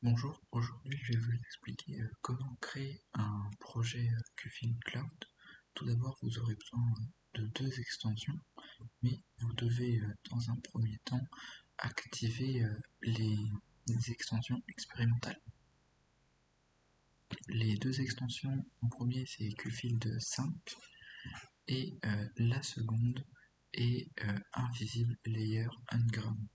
Bonjour, aujourd'hui je vais vous expliquer comment créer un projet Qfilm Cloud. Tout d'abord, vous aurez besoin de deux extensions, mais vous devez dans un premier temps activer les extensions expérimentales. Les deux extensions, en premier c'est Qfield 5 et la seconde est Invisible Layer Unground.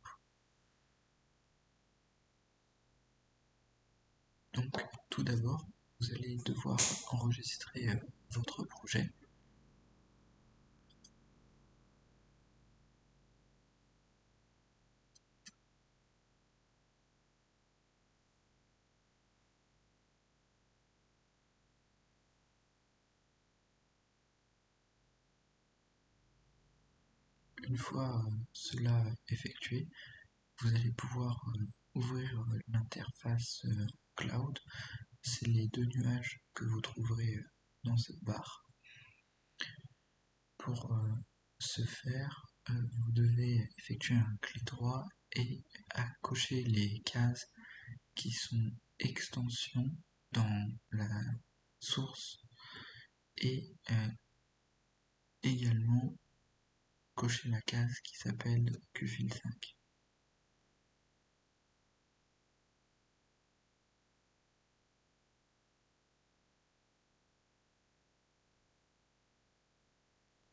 Donc, tout d'abord, vous allez devoir enregistrer votre projet. Une fois cela effectué, vous allez pouvoir ouvrir l'interface cloud. C'est les deux nuages que vous trouverez dans cette barre. Pour ce faire, vous devez effectuer un clic droit et cocher les cases qui sont extensions dans la source et également cocher la case qui s'appelle Qfil 5.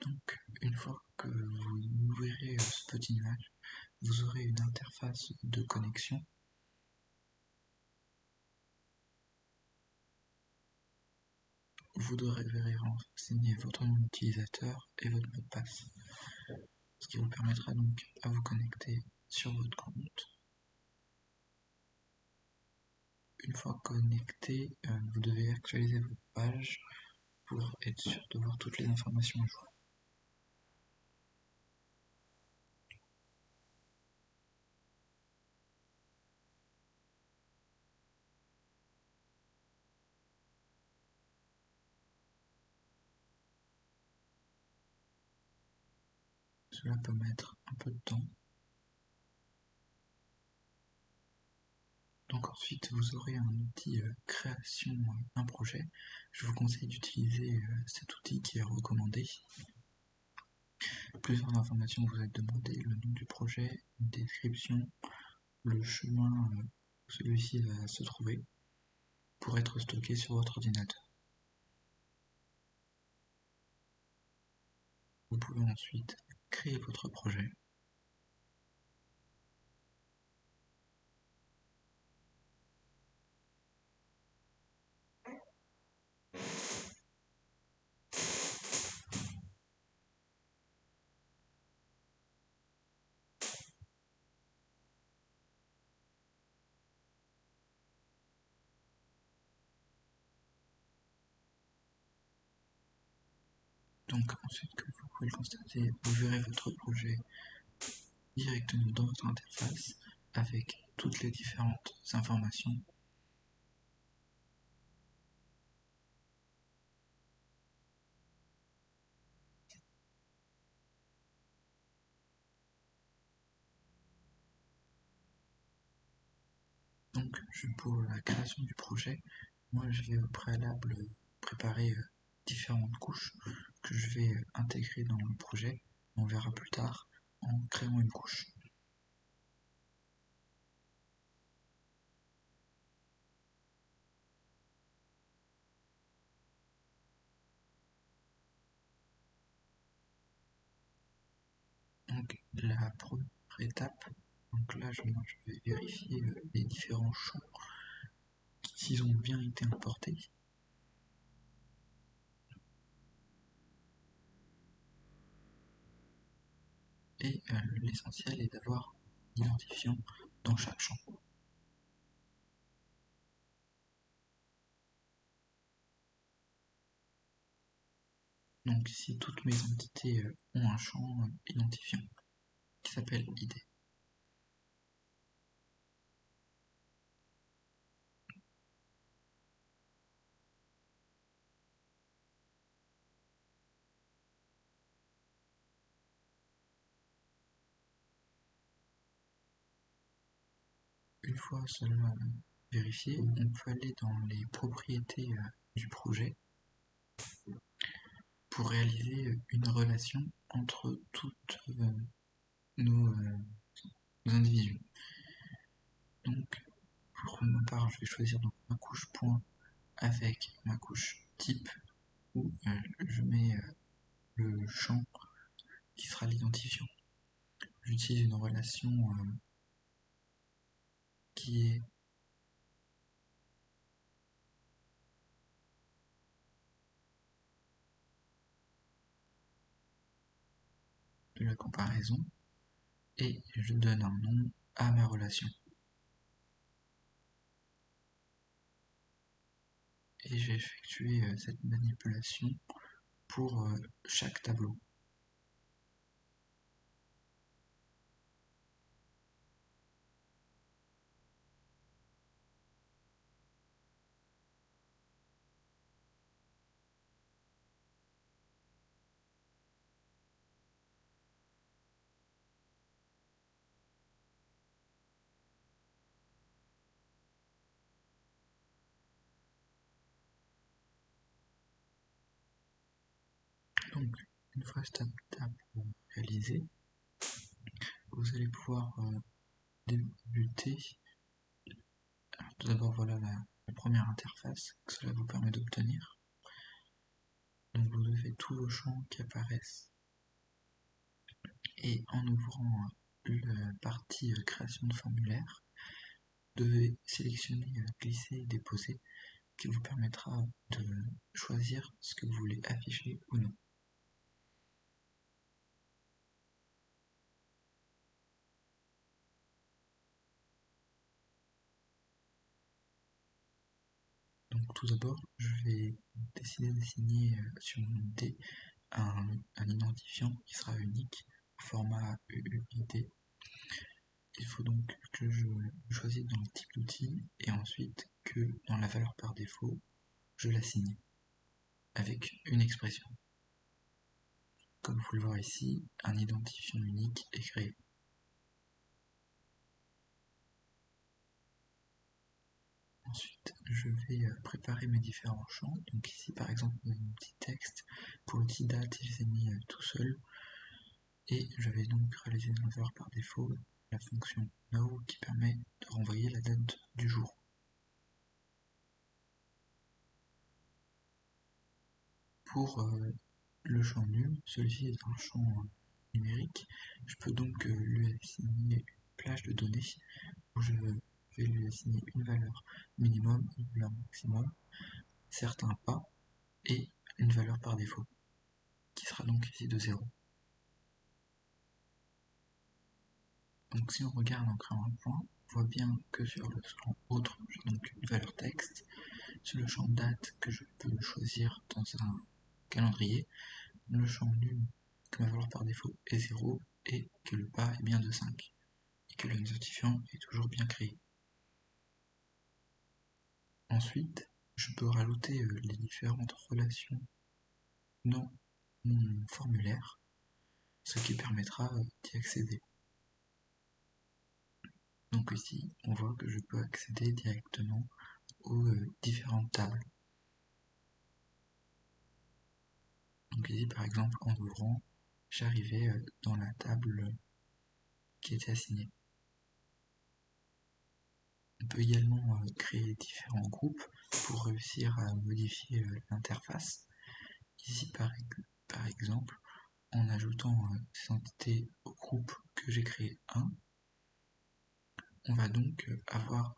Donc, une fois que vous ouvrirez ce petit nuage, vous aurez une interface de connexion. Vous devrez renseigner votre nom d'utilisateur et votre mot de passe, ce qui vous permettra donc à vous connecter sur votre compte. Une fois connecté, vous devez actualiser votre page pour être sûr de voir toutes les informations à jour. Cela peut mettre un peu de temps. Donc ensuite, vous aurez un outil création d'un projet. Je vous conseille d'utiliser cet outil qui est recommandé. Plusieurs informations vous êtes demandées, le nom du projet, une description, le chemin où celui-ci va se trouver pour être stocké sur votre ordinateur. Vous pouvez ensuite créer votre projet. Donc ensuite, comme vous pouvez le constater, vous verrez votre projet directement dans votre interface avec toutes les différentes informations. Donc pour la création du projet, moi je vais au préalable préparer différentes couches que je vais intégrer dans le projet. On verra plus tard en créant une couche. Donc la première étape, donc là moi, je vais vérifier les différents champs s'ils ont bien été importés. Et l'essentiel est d'avoir un identifiant dans chaque champ. Donc ici, toutes mes entités ont un champ identifiant qui s'appelle ID. Une fois cela vérifier, on peut aller dans les propriétés du projet pour réaliser une relation entre toutes nos individus. Donc, pour ma part, je vais choisir donc ma couche point avec ma couche type où je mets le champ qui sera l'identifiant. J'utilise une relation qui est de la comparaison et je donne un nom à ma relation. Et j'ai effectué cette manipulation pour chaque tableau. Donc, une fois cette étape réalisée, vous allez pouvoir débuter. Alors, tout d'abord, voilà la première interface que cela vous permet d'obtenir. Donc, vous avez tous vos champs qui apparaissent. Et en ouvrant la partie création de formulaire, vous devez sélectionner glisser et déposer qui vous permettra de choisir ce que vous voulez afficher ou non. Donc tout d'abord, je vais décider d'assigner sur mon ID un identifiant qui sera unique au format UUID. Il faut donc que je choisisse dans le type d'outil et ensuite que dans la valeur par défaut, je l'assigne avec une expression. Comme vous le voyez ici, un identifiant unique est créé. Ensuite, je vais préparer mes différents champs. Donc ici, par exemple, mon petit texte. Pour l'outil date, je les ai mis tout seul. Et je vais donc réaliser dans la valeur par défaut la fonction now qui permet de renvoyer la date du jour. Pour le champ num, celui-ci est un champ numérique. Je peux donc lui assigner une plage de données où je vais lui assigner une valeur minimum, une valeur maximum, certains pas, et une valeur par défaut, qui sera donc ici de 0. Donc si on regarde en créant un point, on voit bien que sur le champ autre, j'ai donc une valeur texte, sur le champ date que je peux choisir dans un calendrier, le champ num que ma valeur par défaut est 0 et que le pas est bien de 5 et que le notifiant est toujours bien créé. Ensuite, je peux rajouter les différentes relations dans mon formulaire, ce qui permettra d'y accéder. Donc ici, on voit que je peux accéder directement aux différentes tables. Donc ici, par exemple, en ouvrant, j'arrivais dans la table qui était assignée. On peut également créer différents groupes pour réussir à modifier l'interface. Ici, par exemple, en ajoutant ces entités au groupe que j'ai créé 1, on va donc avoir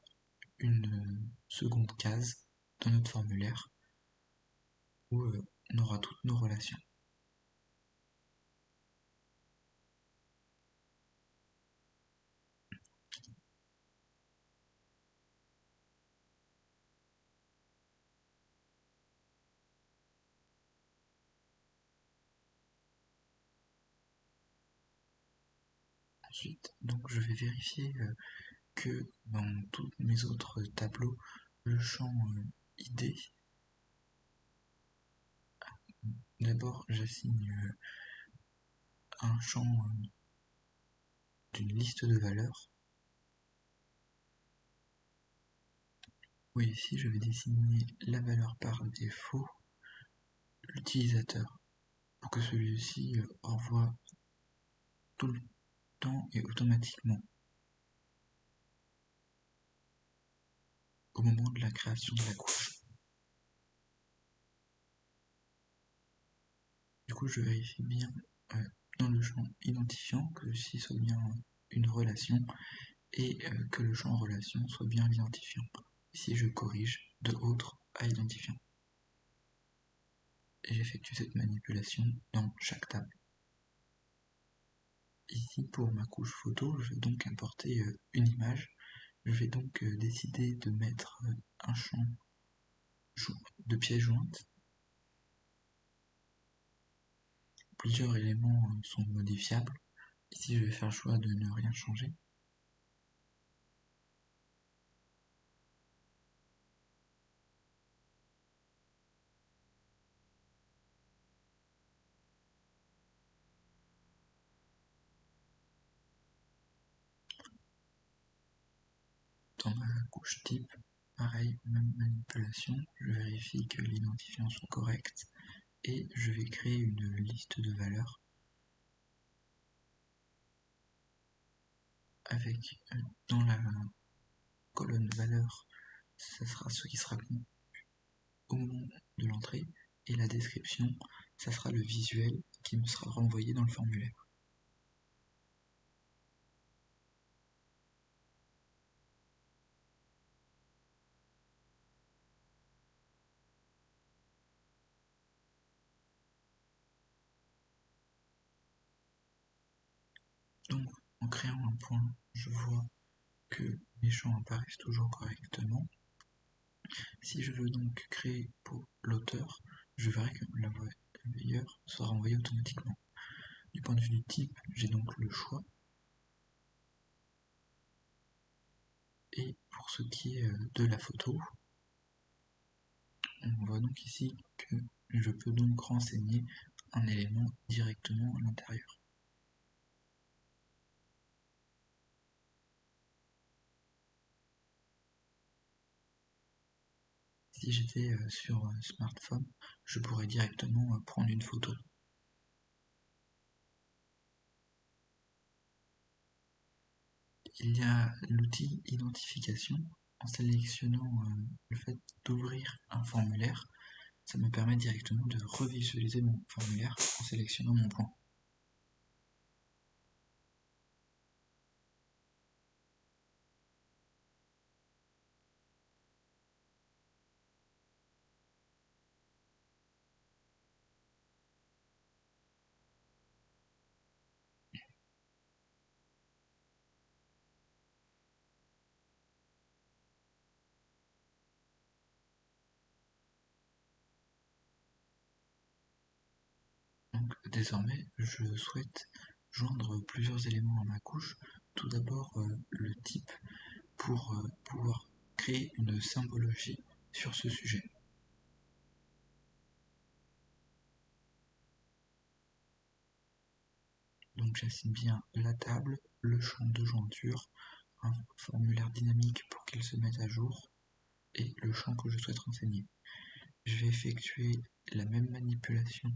une seconde case dans notre formulaire où on aura toutes nos relations. Ensuite, donc je vais vérifier que dans tous mes autres tableaux, le champ ID, d'abord j'assigne un champ d'une liste de valeurs. Oui, ici je vais désigner la valeur par défaut, l'utilisateur, pour que celui-ci envoie tout le temps et automatiquement au moment de la création de la couche. Du coup, je vérifie bien dans le champ identifiant que ceci soit bien une relation et que le champ relation soit bien l'identifiant. Ici, je corrige de autre à identifiant. Et j'effectue cette manipulation dans chaque table. Ici, pour ma couche photo, je vais donc importer une image. Je vais donc décider de mettre un champ de pièces jointes. Plusieurs éléments sont modifiables. Ici, je vais faire le choix de ne rien changer. Dans ma couche type, pareil, même manipulation, je vérifie que l'identifiant soit correct et je vais créer une liste de valeurs avec dans la colonne valeurs, ça sera ce qui sera contenu au moment de l'entrée et la description, ça sera le visuel qui me sera renvoyé dans le formulaire. Donc, en créant un point, je vois que mes champs apparaissent toujours correctement. Si je veux donc créer pour l'auteur, je verrai que la valeur sera renvoyée automatiquement. Du point de vue du type, j'ai donc le choix. Et pour ce qui est de la photo, on voit donc ici que je peux donc renseigner un élément directement à l'intérieur. Si j'étais sur smartphone, je pourrais directement prendre une photo. Il y a l'outil identification. En sélectionnant le fait d'ouvrir un formulaire, ça me permet directement de revisualiser mon formulaire en sélectionnant mon point. Donc désormais, je souhaite joindre plusieurs éléments à ma couche. Tout d'abord, le type pour pouvoir créer une symbologie sur ce sujet. Donc j'assigne bien la table, le champ de jointure, un formulaire dynamique pour qu'il se mette à jour et le champ que je souhaite renseigner. Je vais effectuer la même manipulation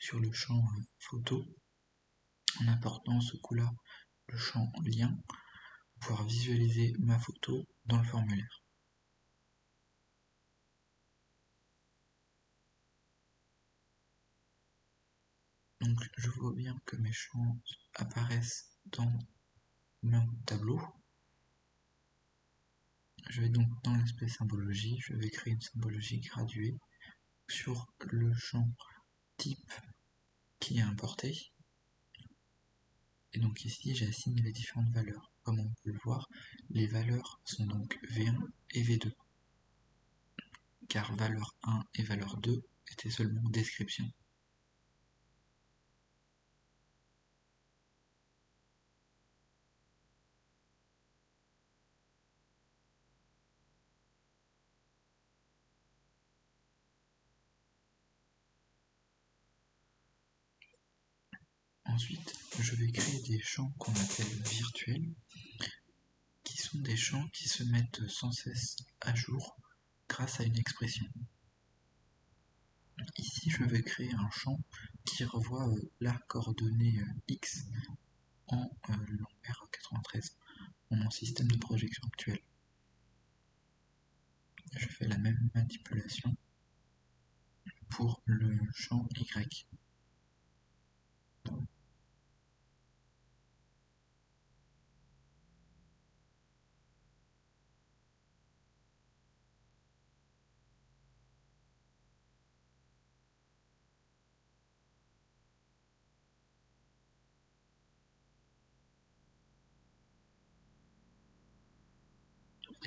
sur le champ photo en apportant ce coup-là le champ lien pour pouvoir visualiser ma photo dans le formulaire. Donc je vois bien que mes champs apparaissent dans mon tableau. Je vais donc dans l'aspect symbologie, je vais créer une symbologie graduée sur le champ type qui est importé. Et donc ici j'assigne les différentes valeurs. Comme on peut le voir, les valeurs sont donc V1 et V2. Car valeur 1 et valeur 2 étaient seulement description. Ensuite, je vais créer des champs qu'on appelle virtuels, qui sont des champs qui se mettent sans cesse à jour grâce à une expression. Ici, je vais créer un champ qui revoit la coordonnée x en longueur 93 dans mon système de projection actuel. Je fais la même manipulation pour le champ y.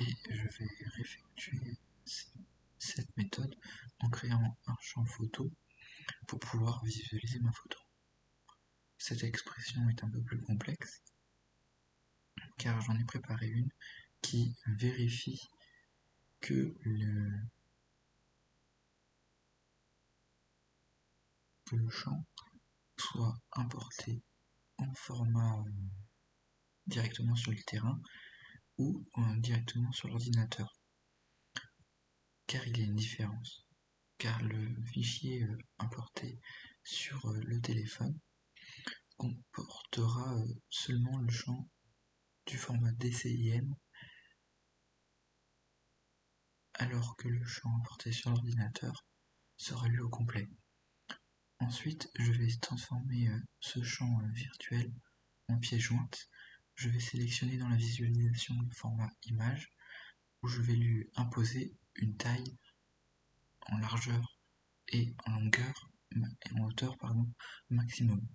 Et je vais réeffectuer cette méthode en créant un champ photo pour pouvoir visualiser ma photo. Cette expression est un peu plus complexe car j'en ai préparé une qui vérifie que le champ soit importé en format directement sur le terrain ou directement sur l'ordinateur. Car il y a une différence. Car le fichier importé sur le téléphone comportera seulement le champ du format DCIM, alors que le champ importé sur l'ordinateur sera lu au complet. Ensuite, je vais transformer ce champ virtuel en pièce jointe. Je vais sélectionner dans la visualisation le format image, où je vais lui imposer une taille en largeur et en longueur et en hauteur maximum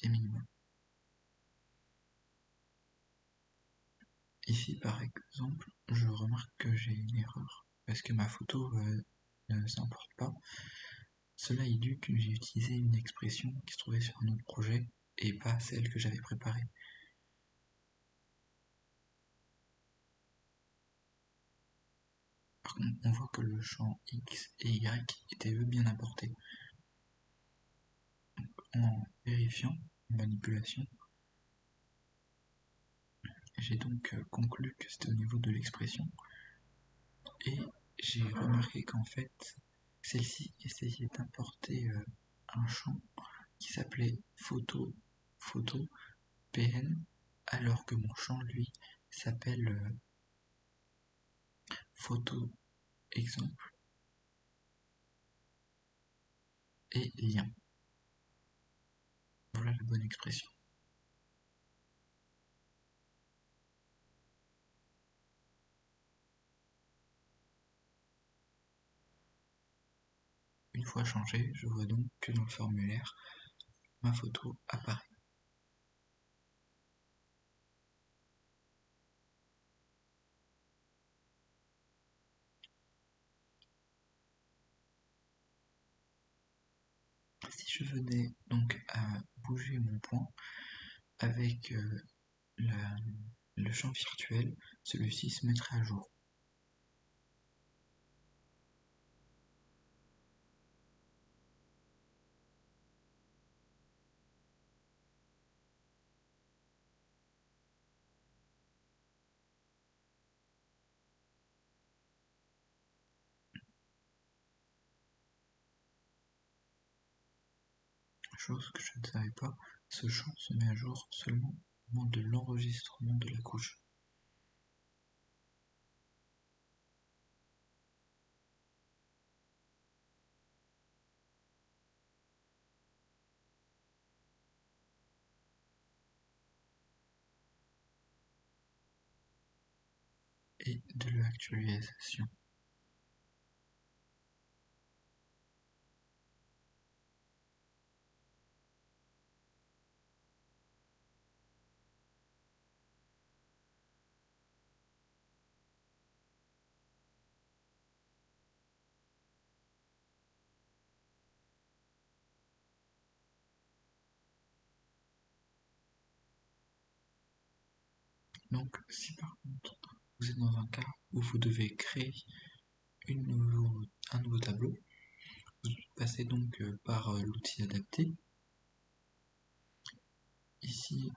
et minimum. Ici par exemple, je remarque que j'ai une erreur parce que ma photo ne s'importe pas. Cela est dû que j'ai utilisé une expression qui se trouvait sur un autre projet et pas celle que j'avais préparée. Par contre, on voit que le champ X et Y étaient eux bien apportés. En vérifiant une manipulation, j'ai donc conclu que c'était au niveau de l'expression et j'ai remarqué qu'en fait celle-ci essayait d'importer un champ qui s'appelait photo PN alors que mon champ lui s'appelle photo exemple et lien. Voilà la bonne expression. Une fois changé, je vois donc que dans le formulaire, ma photo apparaît. Si je venais donc à bouger mon point avec le champ virtuel, celui-ci se mettrait à jour. Chose que je ne savais pas, ce champ se met à jour seulement au moment de l'enregistrement de la couche. Et de l'actualisation. Donc si par contre vous êtes dans un cas où vous devez créer un nouveau tableau, vous passez donc par l'outil adapté. Ici,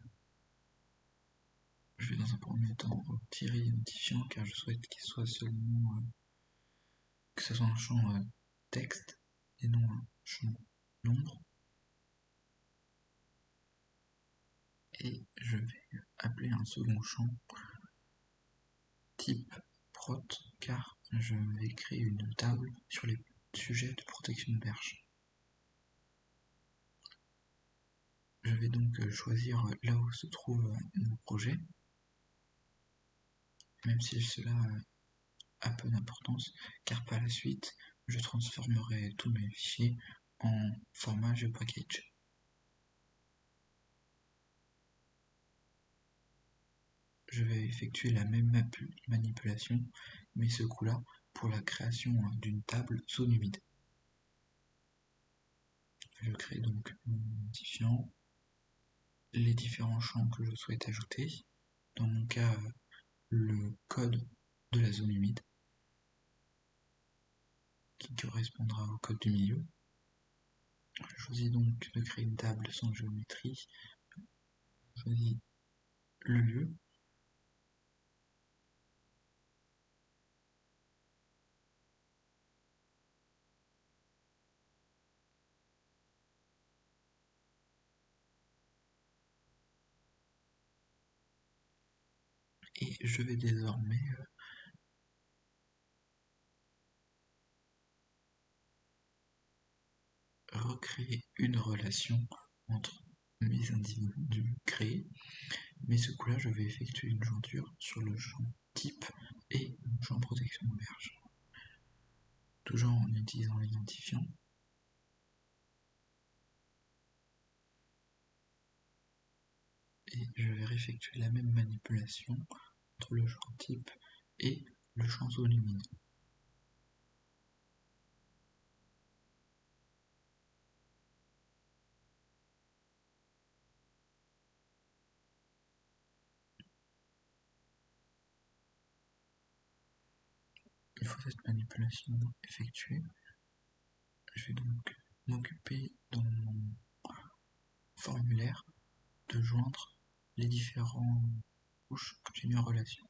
Je vais dans un premier temps retirer l'identifiant car je souhaite qu'il soit seulement que ce soit un champ texte et non un champ nombre. Et je vais appeler un second champ type prot car je vais créer une table sur les sujets de protection de berge. Je vais donc choisir là où se trouve mon projet, même si cela a peu d'importance, car par la suite, je transformerai tous mes fichiers en format GeoPackage. Je vais effectuer la même manipulation, mais ce coup-là pour la création d'une table zone humide. Je crée donc mon identifiant, les différents champs que je souhaite ajouter, dans mon cas le code de la zone humide, qui correspondra au code du milieu. Je choisis donc de créer une table sans géométrie, je choisis le lieu, et je vais désormais recréer une relation entre mes individus créés, mais ce coup-là, je vais effectuer une jointure sur le champ type et le champ protection de berge, toujours en utilisant l'identifiant. Et je vais effectuer la même manipulation entre le champ type et le champ zone humide. Une fois cette manipulation effectuée, je vais donc m'occuper dans mon formulaire de joindre les différentes couches que j'ai mis en relation.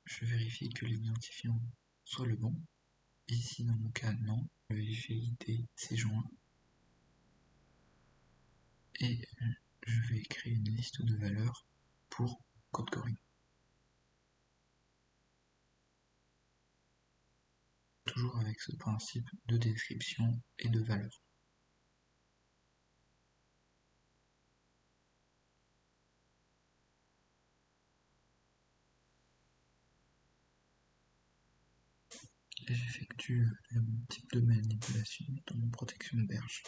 Je vérifie que l'identifiant soit le bon. Ici, dans mon cas, non. Je vérifie l'ID, c'est joint. Et je vais créer une liste de valeurs pour CodeCoring. Toujours avec ce principe de description et de valeur. Et j'effectue le même type de manipulation dans mon protection de berge.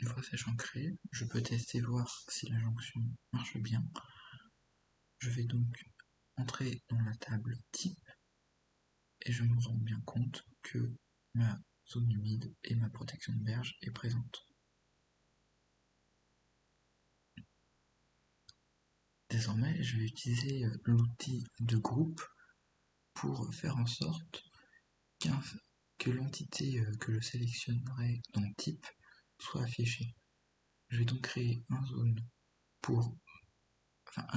Une fois ces champs créés, je peux tester voir si la jonction marche bien. Je vais donc entrer dans la table type et je me rends bien compte que ma zone humide et ma protection de berge est présente. Désormais, je vais utiliser l'outil de groupe pour faire en sorte que l'entité que je sélectionnerai dans type soit affichée. Je vais donc créer un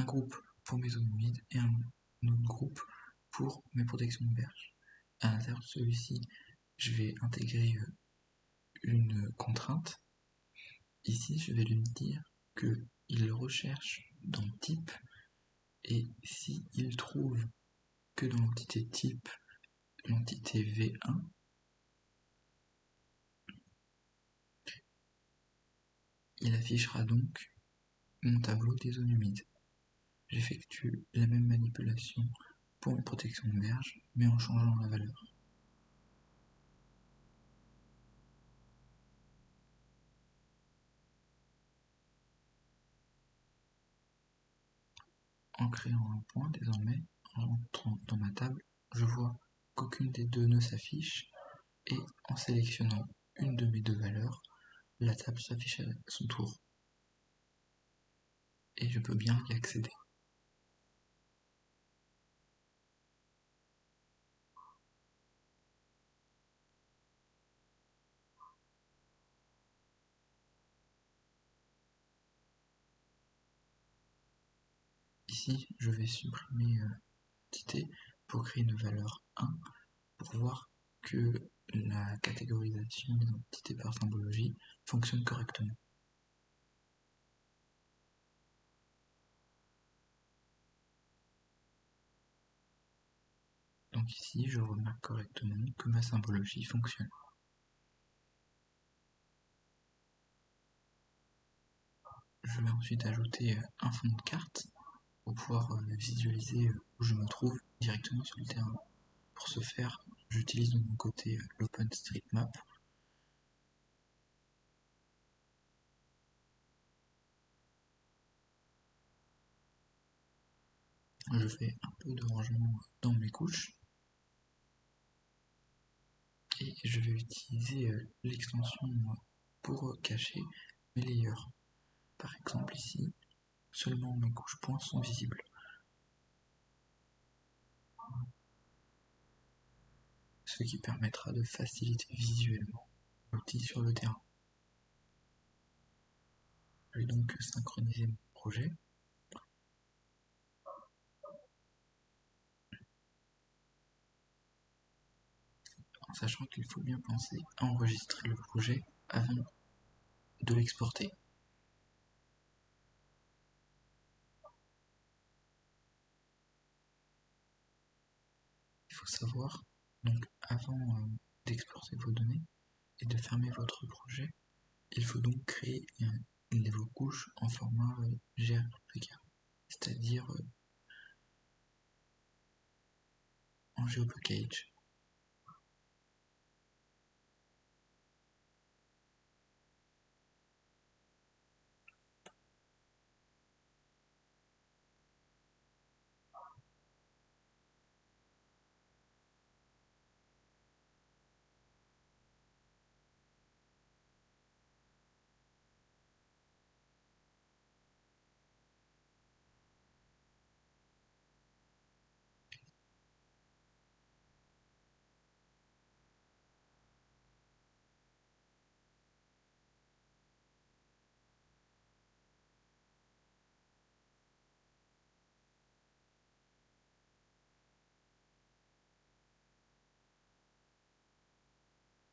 groupe pour mes zones humides et un autre groupe pour mes protections de berge. À l'intérieur de celui-ci, je vais intégrer une contrainte. Ici, je vais lui dire qu'il recherche dans type et s'il trouve que dans l'entité type, l'entité V1, il affichera donc mon tableau des zones humides. J'effectue la même manipulation pour une protection de berge, mais en changeant la valeur. En créant un point, désormais, en rentrant dans ma table, je vois qu'aucune des deux ne s'affiche, et en sélectionnant une de mes deux valeurs, la table s'affiche à son tour, et je peux bien y accéder. Ici, je vais supprimer l'entité pour créer une valeur 1 pour voir que la catégorisation des entités par symbologie fonctionne correctement. Donc ici, je remarque correctement que ma symbologie fonctionne. Je vais ensuite ajouter un fond de carte pour pouvoir visualiser où je me trouve directement sur le terrain. Pour ce faire, j'utilise de mon côté l'OpenStreetMap. Je fais un peu de rangement dans mes couches et je vais utiliser l'extension pour cacher mes layers. Par exemple ici, seulement mes couches points sont visibles, ce qui permettra de faciliter visuellement l'outil sur le terrain. Je vais donc synchroniser mon projet. En sachant qu'il faut bien penser à enregistrer le projet avant de l'exporter. Il faut savoir, donc avant d'exporter vos données et de fermer votre projet, il faut donc créer une de vos couches en format GRPK, c'est-à-dire en GeoPackage.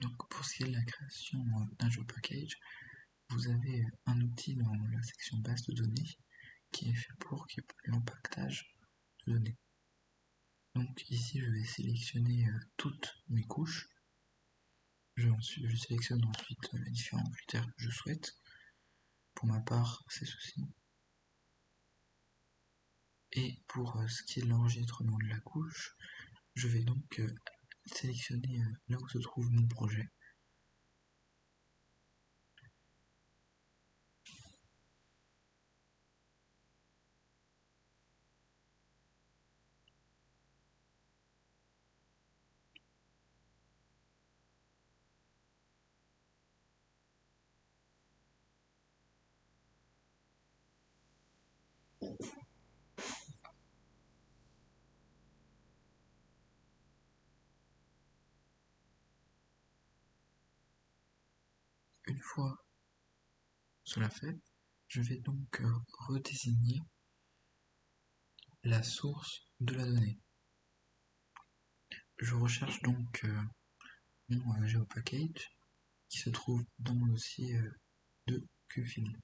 Donc pour ce qui est de la création d'un GeoPackage, vous avez un outil dans la section base de données qui est fait pour qu'il y ait l'empaquetage de données. Donc ici je vais sélectionner toutes mes couches. Je sélectionne ensuite les différents critères que je souhaite. Pour ma part, c'est ceci. Et pour ce qui est de l'enregistrement de la couche, je vais donc sélectionner là où se trouve mon projet. Une fois cela fait, je vais donc redésigner la source de la donnée. Je recherche donc mon GeoPackage qui se trouve dans mon dossier de QFIL.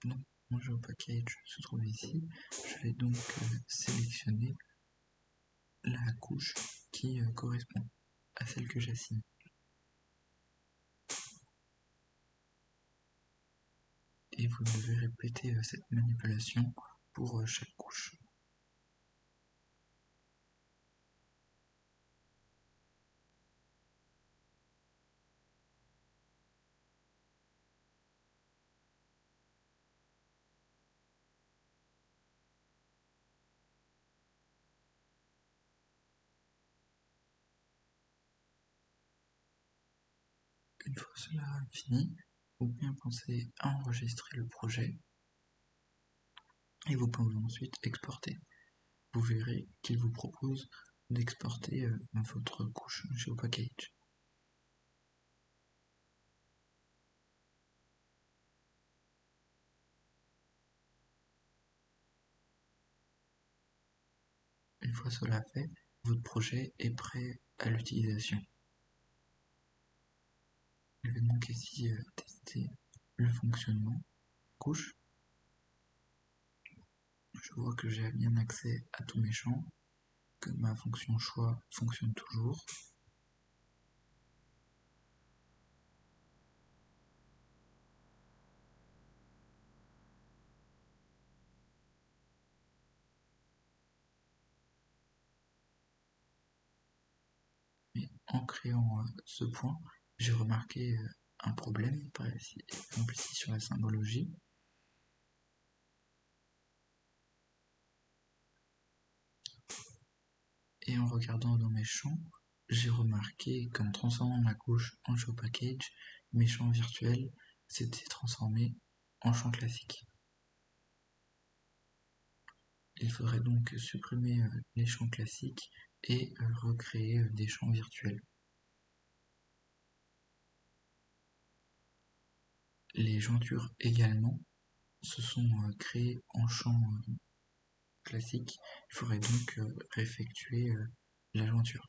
Donc mon GeoPackage se trouve ici. Je vais donc sélectionner la couche qui correspond à celle que j'assigne. Et vous devez répéter cette manipulation pour chaque couche. Une fois cela fini, vous pouvez penser à enregistrer le projet et vous pouvez ensuite exporter. Vous verrez qu'il vous propose d'exporter votre couche GeoPackage. Une fois cela fait, votre projet est prêt à l'utilisation. Je vais donc ici tester le fonctionnement couche. Je vois que j'ai bien accès à tous mes champs, que ma fonction choix fonctionne toujours. Mais en créant ce point, j'ai remarqué un problème, par exemple ici sur la symbologie. Et en regardant dans mes champs, j'ai remarqué qu'en transformant ma couche en GeoPackage, mes champs virtuels s'étaient transformés en champs classiques. Il faudrait donc supprimer les champs classiques et recréer des champs virtuels. Les jointures également se sont créées en champs classiques. Il faudrait donc réeffectuer la jointure.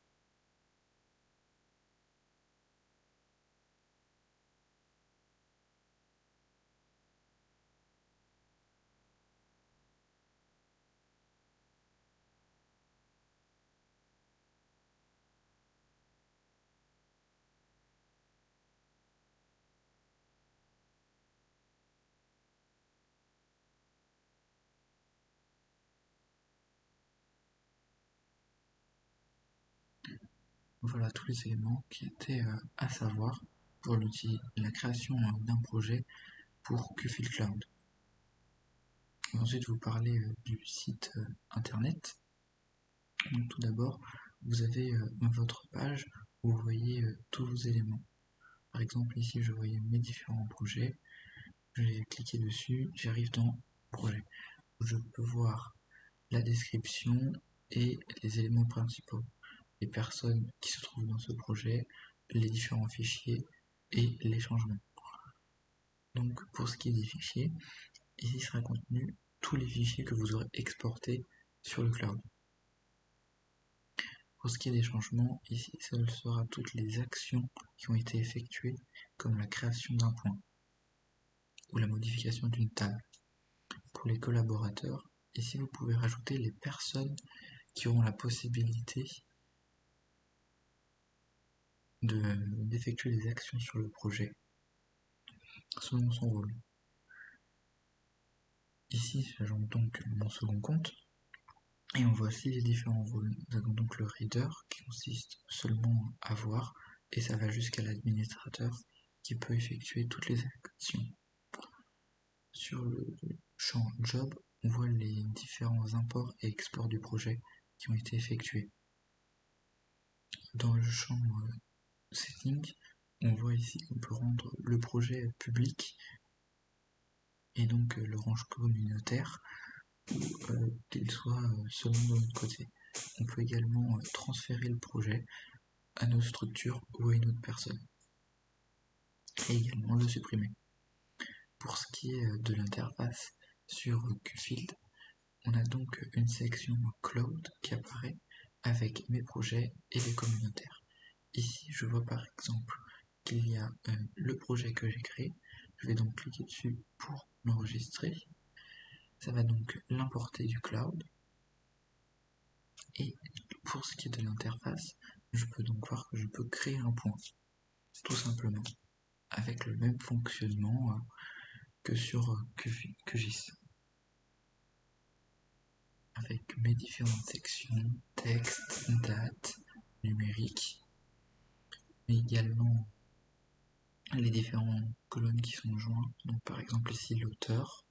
Voilà tous les éléments qui étaient à savoir pour la création d'un projet pour Qfil Cloud. Et ensuite, vous parlez du site internet. Donc, tout d'abord, vous avez votre page où vous voyez tous vos éléments. Par exemple, ici, je voyais mes différents projets. Je vais cliquer dessus, j'arrive dans projet. Je peux voir la description et les éléments principaux, les personnes qui se trouvent dans ce projet, les différents fichiers et les changements. Donc, pour ce qui est des fichiers, ici sera contenu tous les fichiers que vous aurez exportés sur le cloud. Pour ce qui est des changements, ici ce sera toutes les actions qui ont été effectuées, comme la création d'un point ou la modification d'une table. Pour les collaborateurs, ici vous pouvez rajouter les personnes qui auront la possibilité d'effectuer des actions sur le projet selon son rôle. Ici, j'ajoute donc mon second compte et on voit aussi les différents rôles. Nous avons donc le reader qui consiste seulement à voir et ça va jusqu'à l'administrateur qui peut effectuer toutes les actions. Sur le champ job, on voit les différents imports et exports du projet qui ont été effectués. Dans le champ setting, on voit ici qu'on peut rendre le projet public et donc le range communautaire ou qu'il soit seulement de notre côté. On peut également transférer le projet à notre structure ou à une autre personne et également le supprimer. Pour ce qui est de l'interface sur Qfield, on a donc une section Cloud qui apparaît avec mes projets et les communautaires. Ici, je vois par exemple qu'il y a le projet que j'ai créé. Je vais donc cliquer dessus pour l'enregistrer. Ça va donc l'importer du cloud. Et pour ce qui est de l'interface, je peux donc voir que je peux créer un point, tout simplement, avec le même fonctionnement que sur QGIS. Avec mes différentes sections, texte, date, numérique, mais également les différentes colonnes qui sont jointes. Donc par exemple ici l'auteur,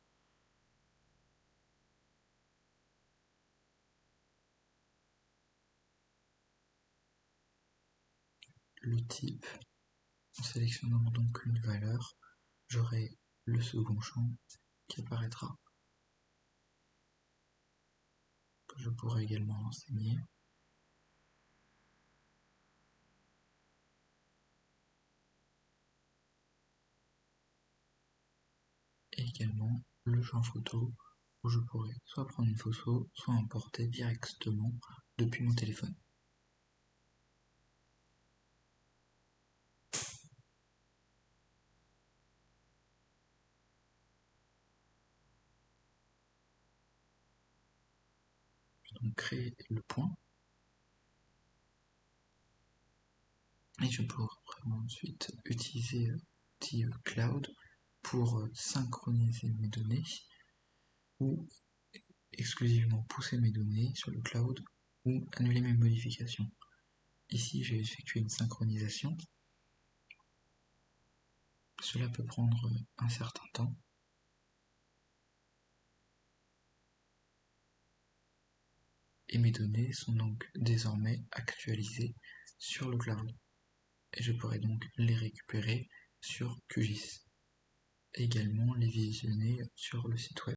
le type En sélectionnant donc une valeur, j'aurai le second champ qui apparaîtra, que je pourrai également renseigner. Et également le champ photo, où je pourrai soit prendre une photo, soit importer directement depuis mon téléphone. Donc créer le point, et je pourrai ensuite utiliser l'outil Cloud pour synchroniser mes données ou exclusivement pousser mes données sur le cloud ou annuler mes modifications. Ici j'ai effectué une synchronisation, cela peut prendre un certain temps. Et mes données sont donc désormais actualisées sur le cloud. Et je pourrai donc les récupérer sur QGIS. Également les visionner sur le site web.